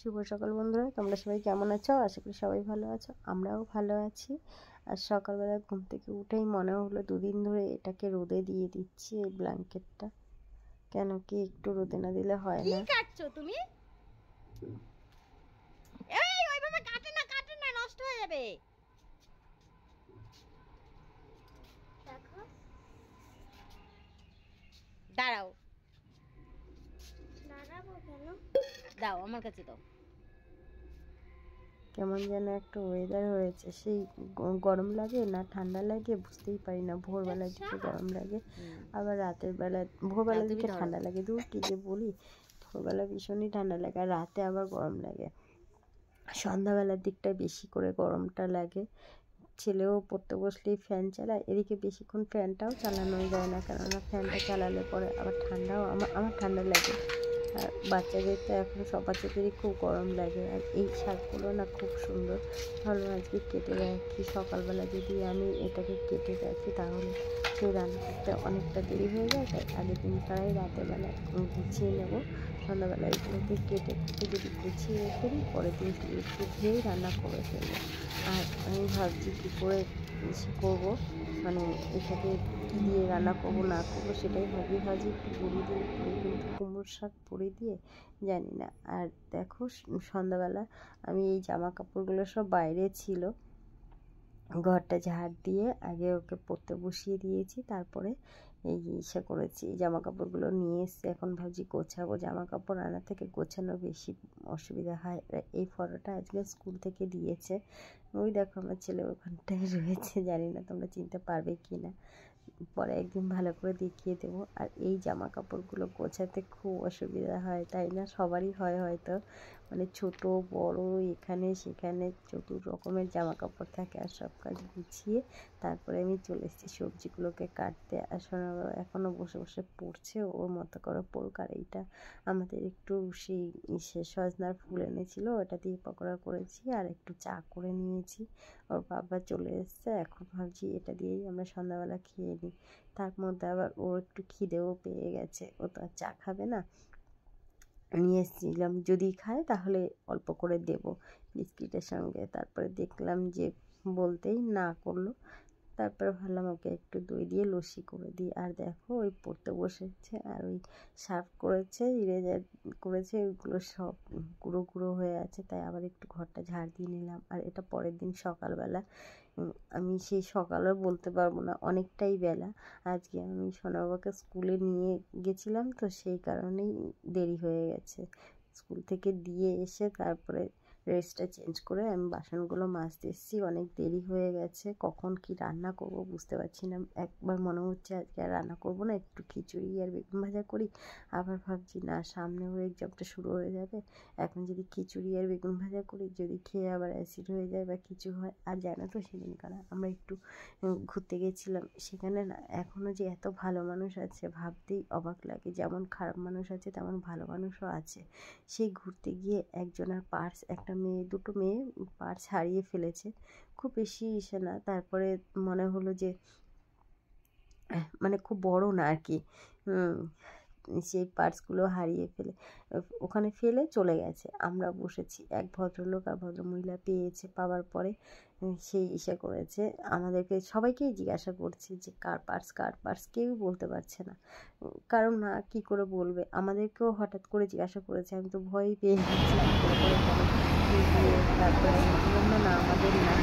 শুভ সকাল বন্ধুরা, তোমরা সবাই কেমন আছো? আশা করি সবাই ভালো আছো, আমরাও ভালো আছি। আর সকালবেলা ঘুম থেকে উঠেই মনে হলো দুদিন ধরে এটাকে রোদে দিয়ে দিচ্ছি এই ব্ল্যাঙ্কেটটা, কেন কি একটু রোদে না দিলে হয় না। কি কাটছো তুমি? এই ওইভাবে কাটে না, নষ্ট হয়ে যাবে। দেখো, দাঁড়াও। দাঁড়াবো কেন? দাও আমার কাছে দাও। কেমন যেন একটা ওয়েদার হয়েছে, সেই গরম লাগে না ঠান্ডা লাগে বুঝতেই পারি না। ভোরবেলার দিকে গরম লাগে, আবার রাতের বেলা ভোরবেলার দিকে ঠান্ডা লাগে। দূর কি যে বলি, ভোরবেলা ভীষণই ঠান্ডা লাগে আর রাতে আবার গরম লাগে। সন্ধ্যাবেলার দিকটা বেশি করে গরমটা লাগে। ছেলেও পড়তে বসলেই ফ্যান চালায়, এদিকে বেশিক্ষণ ফ্যানটাও চালানো যায় না, কেননা ফ্যানটা চালালে পরে আবার ঠান্ডাও আমার ঠান্ডা লাগে। আর বাচ্চাদের তো এখন সব বাচ্চাদেরই খুব গরম লাগে। আর এই শাকগুলো না খুব সুন্দর, ভালো আজকে কেটে রাখি। সকালবেলা যদি আমি এটাকে কেটে রাখি তাহলে সেই রান্না করতে অনেকটা দেরি হয়ে যায়, তাই আগের দিন তারাই রাতের বেলা গুছিয়ে নেবো। সন্ধ্যাবেলা এগুলোকে কেটে যদি গুছিয়ে রেখে দিই, পরের দিন শুধু একটু ধুয়েই রান্না করে ফেলবো। আর আমি ভাবছি কী করে করবো, মানে এটাকে কী দিয়ে রান্না করবো না করবো সেটাই ভাবছি। একটু বড়ি দিয়ে কিন্তু কুমড়োর শাক বড়ি দিয়ে জানি না। আর দেখো সন্ধ্যাবেলা আমি এই জামা কাপড়গুলো সব বাইরে ছিল, ঘরটা ঝাড় দিয়ে আগে ওকে পড়তে বসিয়ে দিয়েছি, তারপরে এই ইসে করেছি, এই জামা কাপড়গুলো নিয়ে এসছি। এখন ভাবছি গোছাবো। জামা কাপড় আনা থেকে গোছানো বেশি অসুবিধা হয়। এই ফটোটা আজকে স্কুল থেকে দিয়েছে, ওই দেখো আমার ছেলে ওখানটায় রয়েছে, জানি না তোমরা চিনতে পারবে কি না, পরে একদিন ভালো করে দেখিয়ে দেবো। আর এই জামা কাপড়গুলো গোছাতে খুব অসুবিধা হয়, তাই না? সবারই হয় হয়তো, মানে ছোট বড় এখানে সেখানে চতুর রকমের জামা কাপড় থাকে। আর সব কাজ গুছিয়ে তারপরে আমি চলে এসেছি সবজিগুলোকে কাটতে। আর সোনা বাবা এখনও বসে বসে পড়ছে, ওর মতো করে পড়ুক। আর এইটা আমাদের একটু সেই সজনার ফুল এনেছিল, ওটা দিয়ে পকোড়া করেছি আর একটু চা করে নিয়েছি। ওর বাবা চলে এসছে, এখন ভাবছি এটা দিয়েই আমরা সন্ধ্যাবেলা খেয়ে নিই। তার মধ্যে আবার ওর একটু খিদেও পেয়ে গেছে, ও তো আর চা খাবে না। নিয়ে এসেছিলাম, যদি খায় তাহলে অল্প করে দেব বিস্কিটের সঙ্গে। তারপরে দেখলাম যে বলতেই না করলো, তারপরে ভাবলাম ওকে একটু দই দিয়ে লস্যি করে দিই। আর দেখো ওই পড়তে বসেছে, আর ওই সার্ভ করেছে, ইরেজার করেছে, ওইগুলো সব গুঁড়ো গুঁড়ো হয়ে আছে, তাই আবার একটু ঘরটা ঝাড় দিয়ে নিলাম। আর এটা পরের দিন সকালবেলা, আমি সেই সকালও বলতে পারবো না, অনেকটাই বেলা। আজকে আমি সোনাবাবাকে স্কুলে নিয়ে গেছিলাম, তো সেই কারণেই দেরি হয়ে গেছে। স্কুল থেকে দিয়ে এসে তারপরে ড্রেসটা চেঞ্জ করে আমি বাসনগুলো মাজতে এসেছি, অনেক দেরি হয়ে গেছে। কখন কি রান্না করব বুঝতে পারছি না। একবার মনে হচ্ছে আজকে আর রান্না করব না, একটু খিচুড়ি আর বেগুন ভাজা করি। আবার ভাবছি না, সামনেও এক্সামটা শুরু হয়ে যাবে, এখন যদি খিচুড়ি আর বেগুন ভাজা করি, যদি খেয়ে আবার অ্যাসিড হয়ে যায় বা কিছু হয়। আর জানো তো সেদিনকার আমরা একটু ঘুরতে গেছিলাম, সেখানে না এখনও যে এত ভালো মানুষ আছে ভাবতেই অবাক লাগে। যেমন খারাপ মানুষ আছে তেমন ভালো মানুষও আছে। সেই ঘুরতে গিয়ে একজনের পার্স, একটা মেয়ে, দুটো মেয়ে পার্স হারিয়ে ফেলেছে, খুব বেশি ইসে না। তারপরে মনে হলো যে মানে খুব বড় না আর কি, সেই পার্সগুলো হারিয়ে ফেলে ওখানে ফেলে চলে গেছে। আমরা বসেছি, এক ভদ্রলোক আর ভদ্রমহিলা পেয়েছে, পাওয়ার পরে সেই ইসে করেছে, আমাদেরকে সবাইকেই জিজ্ঞাসা করছে যে কার পার্স কার পার্স, কেউ বলতে পারছে না, কারণ না কী করে বলবে। আমাদেরকেও হঠাৎ করে জিজ্ঞাসা করেছে, আমি তো ভয়ই পেয়ে গেছি, তারপরে না আমাদের না,